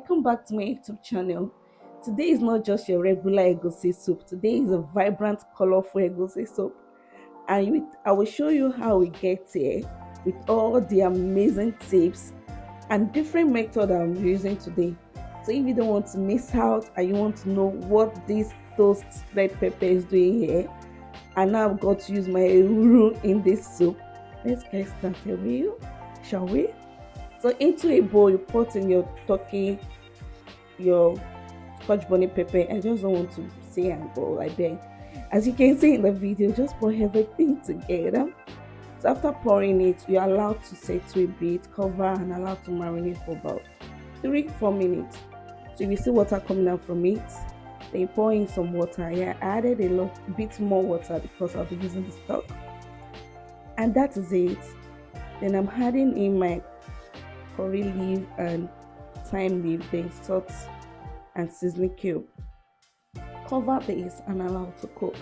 Welcome back to my YouTube channel. Today is not just your regular egusi soup. Today is a vibrant, colorful egusi soup, and I will show you how we get here with all the amazing tips and different method I'm using today. So if you don't want to miss out and you want to know what this toast red pepper is doing here, and now I've got to use my Ehuru in this soup, let's get started with you, shall we? So into a bowl, you put in your turkey, your Scotch bonnet pepper. I just don't want to say and go like that. As you can see in the video, just pour everything together. So after pouring it, you're allowed to set to a bit, cover, and allow to marinate for about 3-4 minutes. So you see water coming out from it, then you pour in some water. Yeah, I added a bit more water because I'll be using the stock. And that is it. Then I'm adding in my curry leaf and thyme leaf, then salt and seasoning cube. Cover this and allow to cook.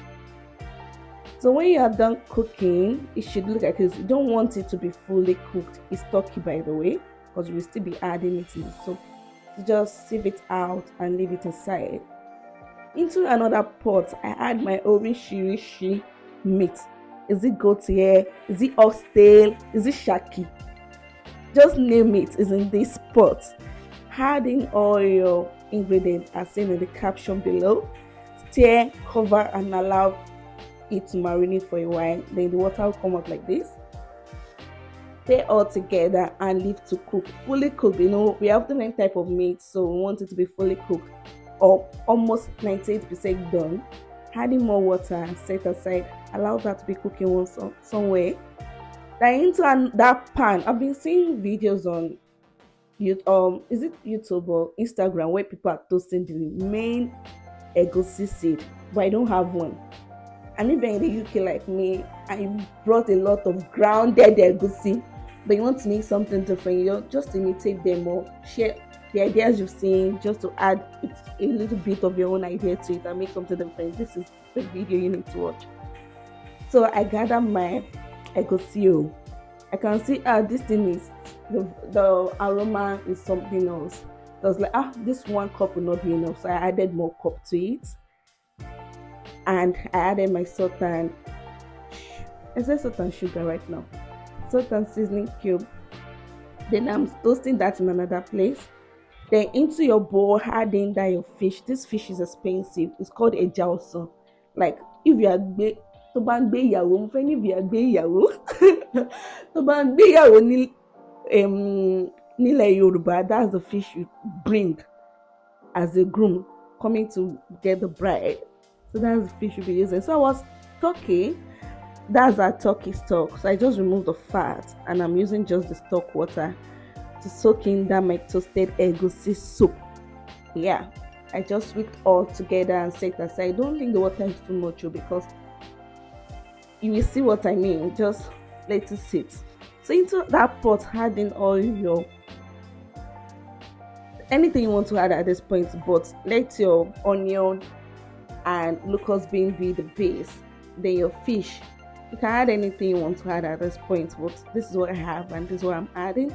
So when you are done cooking, it should look like this. You don't want it to be fully cooked. It's turkey, by the way, because we'll still be adding it in the soup. So just sieve it out and leave it aside. Into another pot, I add my oríṣiríṣi meat. Is it goat hair? Is it oxtail? Is it shaki? Just name it, is in this pot. Adding all your ingredients as seen in the caption below. Stir, cover, and allow it to marinate for a while. Then the water will come out like this. Stir all together and leave to cook. Fully cooked, we have different type of meat, so we want it to be fully cooked or almost 98% done. Adding more water and set aside. Allow that to be cooking somewhere. Then into that pan, I've been seeing videos on is it YouTube or Instagram where people are toasting the main egusi seed, but I don't have one. And if you're in the UK like me, I brought a lot of grounded egusi, but you want to make something different, you just imitate them or share the ideas you've seen just to add a little bit of your own idea to it and make something different. This is the video you need to watch. So I gather my egusi. I can see this thing is the aroma is something else. So I was like, this 1 cup will not be enough, so I added more cup to it, and I added my salt and sugar right now, salt and seasoning cube. Then I'm toasting that in another place. Then into your bowl, adding that your fish. This fish is expensive. It's called a jalso. Like if you are tó bá ń gbé ìyàwó, mo fẹ́ níbi àgbé ìyàwó tó bá ń gbé ìyàwó nílẹ̀ Yorùbá, that's the fish you bring as a groom coming to get the bride. So that's the fish you'll be using. So I was that's our turkey stock. So I just removed the fat and I'm using just the stock water to soak in that my toasted egusi soup. Yeah, I just whipped all together and set aside. Don't think the water is too much because you will see what I mean. Just let it sit. So into that pot, adding all your anything you want to add at this point, but let your onion and locust bean be the base. Then your fish, you can add anything you want to add at this point, but this is what I have and this is what I'm adding.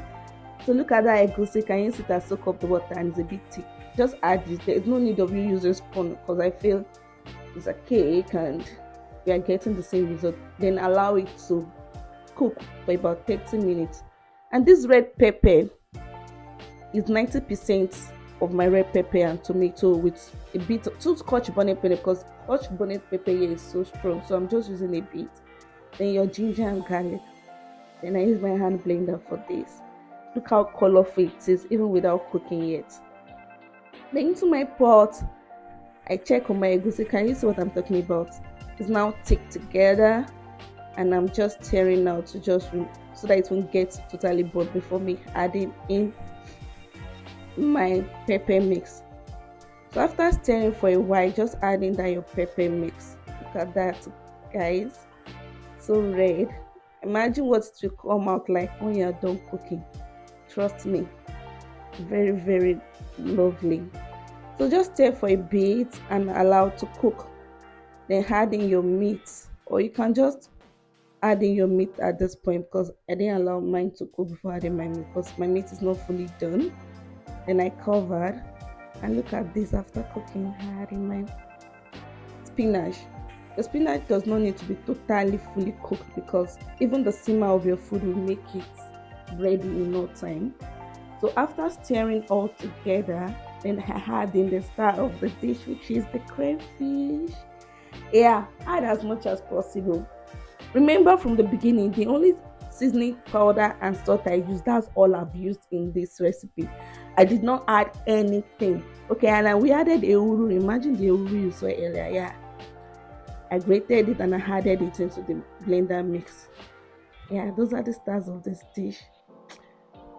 So look at that egusi. Can you see that soak up the water and it's a bit thick? Just add it. There's no need of you using a spoon because I feel it's a cake and we are getting the same result. Then allow it to cook for about 30 minutes. And this red pepper is 90% of my red pepper and tomato with a bit of 2 Scotch bonnet pepper because Scotch bonnet pepper here is so strong. So I'm just using a bit. Then your ginger and garlic. Then I use my hand blender for this. Look how colorful it is even without cooking yet. Then into my pot, I check on my egusi. Can you see what I'm talking about? It's now thick together and I'm just stirring now to just so that it won't get totally burnt before me adding in my pepper mix. So after stirring for a while, just adding that your pepper mix. Look at that, guys, so red. Imagine what it will come out like when you are done cooking. Trust me, very, very lovely. So just stir for a bit and allow to cook. Then add in your meat, or you can just add in your meat at this point because I didn't allow mine to cook before adding my meat because my meat is not fully done. Then I covered, and look at this. After cooking, I had in my spinach. The spinach does not need to be totally fully cooked because even the simmer of your food will make it ready in no time. So after stirring all together, then I had in the start of the dish, which is the crayfish. Yeah, add as much as possible. Remember from the beginning, the only seasoning powder and salt I used, that's all I've used in this recipe. I did not add anything. Okay, and then we added Ehuru. Imagine the Ehuru you saw earlier. Yeah, I grated it and I added it into the blender mix. Yeah, those are the stars of this dish.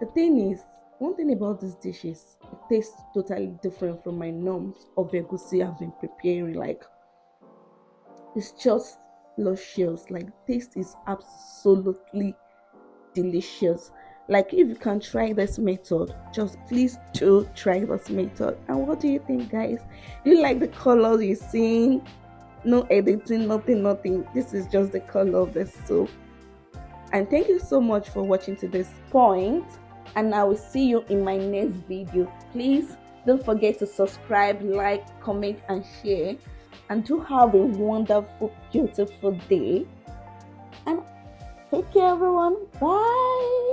The thing is, one thing about this dish is it tastes totally different from my norms of egusi I've been preparing. Like, it's just luscious. Like, taste is absolutely delicious. Like, if you can try this method, just please do try this method. And what do you think, guys? Do you like the colors you're seeing? No editing, nothing. This is just the color of the soup. And thank you so much for watching to this point, and I will see you in my next video. Please don't forget to subscribe, like, comment and share, and do have a wonderful, beautiful day, and take care everyone. Bye.